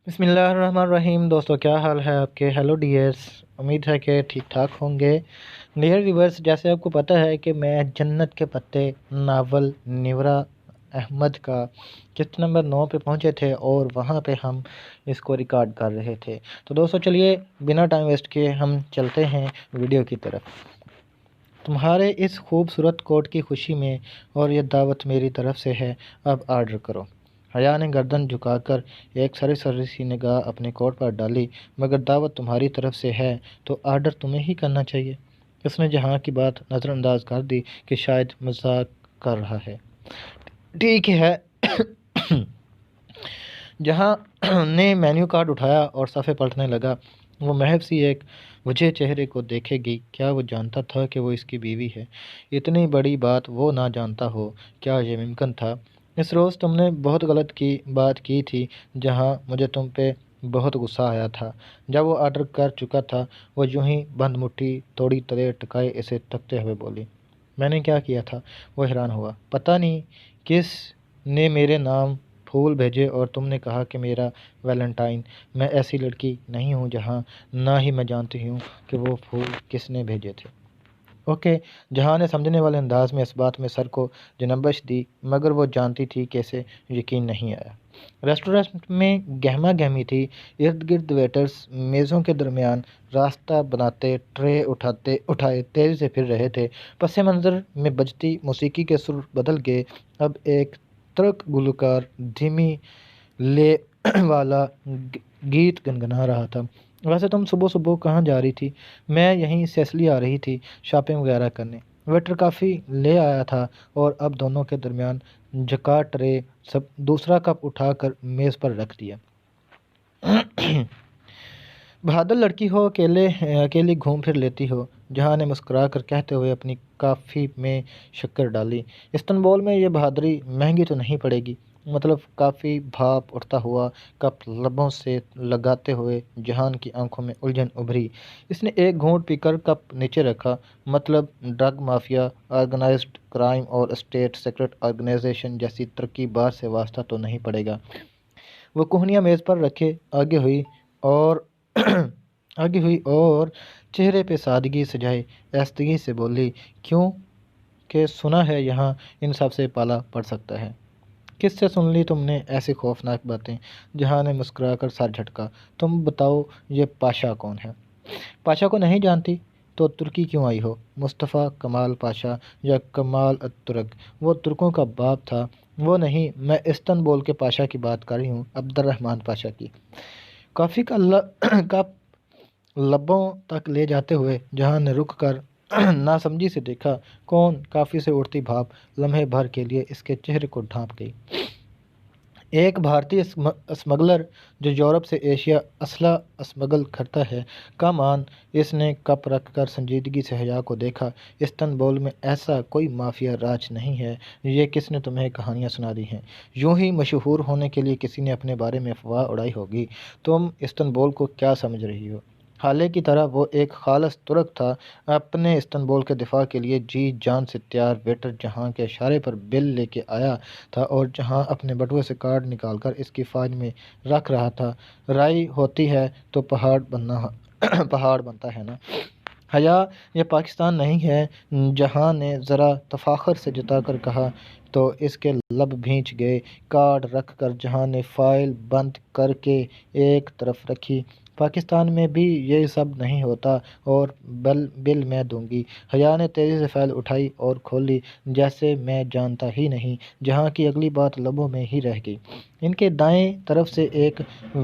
بسم اللہ الرحمن الرحیم۔ دوستو کیا حال ہے آپ کے؟ ہیلو ڈیئرس، امید ہے کہ ٹھیک ٹھاک ہوں گے۔ ڈیئر ویورس، جیسے آپ کو پتہ ہے کہ میں جنت کے پتے ناول نیورا احمد کا قسط نمبر 9 پہ پہنچے تھے اور وہاں پہ ہم اس کو ریکارڈ کر رہے تھے۔ تو دوستو چلیے بنا ٹائم ویسٹ کیے ہم چلتے ہیں ویڈیو کی طرف۔ تمہارے اس خوبصورت کوٹ کی خوشی میں اور یہ دعوت میری طرف سے ہے، اب آرڈر کرو۔ حیا نے گردن جھکا کر ایک سری سی نگاہ اپنے کوٹ پر ڈالی۔ مگر دعوت تمہاری طرف سے ہے تو آرڈر تمہیں ہی کرنا چاہیے۔ اس نے جہاں کی بات نظر انداز کر دی کہ شاید مذاق کر رہا ہے۔ ٹھیک ہے۔ جہاں نے مینیو کارڈ اٹھایا اور صفحے پلٹنے لگا، وہ محض سی ایک وجہ چہرے کو دیکھے گی۔ کیا وہ جانتا تھا کہ وہ اس کی بیوی ہے؟ اتنی بڑی بات وہ نہ جانتا ہو، کیا یہ ممکن تھا؟ اس روز تم نے بہت غلط بات کی تھی، جہاں مجھے تم پہ بہت غصہ آیا تھا۔ جب وہ آرڈر کر چکا تھا، وہ یوں ہی بند مٹھی توڑی تلے ٹکائے اسے تکتے ہوئے بولی۔ میں نے کیا کیا تھا؟ وہ حیران ہوا۔ پتہ نہیں کس نے میرے نام پھول بھیجے اور تم نے کہا کہ میرا ویلنٹائن۔ میں ایسی لڑکی نہیں ہوں جہاں، نہ ہی میں جانتی ہوں کہ وہ پھول کس نے بھیجے تھے۔ اوکے، جہاں نے سمجھنے والے انداز میں اس بات میں سر کو جنبش دی، مگر وہ جانتی تھی کہ اسے یقین نہیں آیا۔ ریسٹورنٹ میں گہما گہمی تھی۔ ارد گرد ویٹرز میزوں کے درمیان راستہ بناتے ٹرے اٹھائے تیزی سے پھر رہے تھے۔ پس منظر میں بجتی موسیقی کے سر بدل گئے۔ اب ایک ترک گلوکار دھیمی لے والا گیت گنگنا رہا تھا۔ ویسے تم صبح صبح کہاں جا رہی تھی؟ میں یہیں سیسلی آ رہی تھی شاپنگ وغیرہ کرنے۔ ویٹر کافی لے آیا تھا اور اب دونوں کے درمیان جھکا ٹرے دوسرا کپ اٹھا کر میز پر رکھ دیا۔ بہادر لڑکی ہو، اکیلی گھوم پھر لیتی ہو، جہاں نے مسکرا کر کہتے ہوئے اپنی کافی میں شکر ڈالی۔ استنبول میں یہ بہادری مہنگی تو نہیں پڑے گی؟ مطلب کافی بھاپ اٹھتا ہوا کپ لبوں سے لگاتے ہوئے جہان کی آنکھوں میں الجھن ابھری۔ اس نے ایک گھونٹ پی کر کپ نیچے رکھا۔ مطلب ڈرگ مافیا، آرگنائزڈ کرائم اور اسٹیٹ سیکرٹ آرگنائزیشن جیسی ترکیبات سے واسطہ تو نہیں پڑے گا؟ وہ کوہنیاں میز پر رکھے آگے ہوئی اور چہرے پہ سادگی سجائے ایستگی سے بولی، کیوں کہ سنا ہے یہاں ان سب سے پالا پڑ سکتا ہے۔ کس سے سن لی تم نے ایسی خوفناک باتیں؟ جہاں نے مسکرا کر سر جھٹکا۔ تم بتاؤ یہ پاشا کون ہے؟ پاشا کو نہیں جانتی؟ تو ترکی کیوں آئی ہو؟ مصطفیٰ کمال پاشا یا کمال الترک، وہ ترکوں کا باپ تھا۔ وہ نہیں، میں استنبول کے پاشا کی بات کر رہی ہوں، عبد الرحمن پاشا کی۔ کافی کا کپ لبوں تک لے جاتے ہوئے جہاں نے رک کر ناسمجھی سے دیکھا۔ کون؟ کافی سے اڑتی بھاپ لمحے بھر کے لیے اس کے چہرے کو ڈھانپ گئی۔ ایک بھارتی اسمگلر جو یورپ سے ایشیا اسلحہ اسمگل کرتا ہے۔ کم آن! اس نے کپ رکھ کر سنجیدگی سے حیا کو دیکھا۔ استنبول میں ایسا کوئی مافیا راج نہیں ہے۔ یہ کس نے تمہیں کہانیاں سنا دی ہیں؟ یوں ہی مشہور ہونے کے لیے کسی نے اپنے بارے میں افواہ اڑائی ہوگی۔ تم استنبول کو کیا سمجھ رہی ہو؟ حالے کی طرح وہ ایک خالص ترک تھا، اپنے استنبول کے دفاع کے لیے جی جان سے تیار۔ ویٹر جہاں کے اشارے پر بل لے کے آیا تھا اور جہاں اپنے بٹوے سے کارڈ نکال کر اس کی فائل میں رکھ رہا تھا۔ رائی ہوتی ہے تو پہاڑ بنتا ہے نا حیا، یہ پاکستان نہیں ہے، جہاں نے ذرا تفاخر سے جتا کر کہا تو اس کے لب بھیج گئے۔ کارڈ رکھ کر جہاں نے فائل بند کر کے ایک طرف رکھی۔ پاکستان میں بھی یہ سب نہیں ہوتا، اور بل میں دوں گی۔ حیا نے تیزی سے فائل اٹھائی اور کھولی، جیسے میں جانتا ہی نہیں۔ جہاں کی اگلی بات لبوں میں ہی رہ گئی۔ ان کے دائیں طرف سے ایک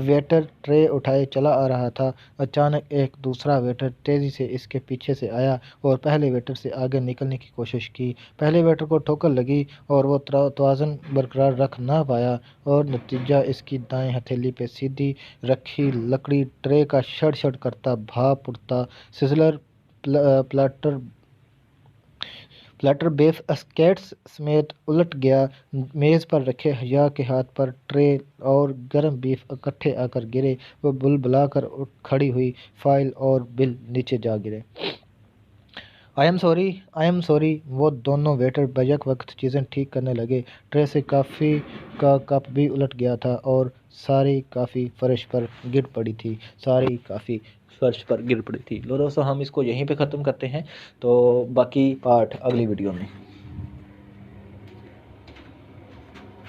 ویٹر ٹرے اٹھائے چلا آ رہا تھا۔ اچانک ایک دوسرا ویٹر تیزی سے اس کے پیچھے سے آیا اور پہلے ویٹر سے آگے نکلنے کی کوشش کی۔ پہلے ویٹر کو ٹھوکر لگی اور وہ توازن برقرار رکھ نہ پایا اور نتیجہ اس کی دائیں ہتھیلی پہ سیدھی رکھی لکڑی ٹرے کا شڑ شڑ کرتا بھاپ اٹھتا سزلر پلیٹر بیف اسکیٹس سمیت الٹ گیا۔ میز پر رکھے حیا کے ہاتھ پر ٹرے اور گرم بیف اکٹھے آ کر گرے۔ وہ بلبلا کر کھڑی ہوئی، فائل اور بل نیچے جا گرے۔ I am sorry. وہ دونوں ویٹر بیک وقت چیزیں ٹھیک کرنے لگے۔ ٹرے سے کافی کا کپ بھی الٹ گیا تھا اور ساری کافی فرش پر گر پڑی تھی۔ لو دوستو، ہم اس کو یہیں پہ ختم کرتے ہیں، تو باقی پارٹ اگلی ویڈیو میں۔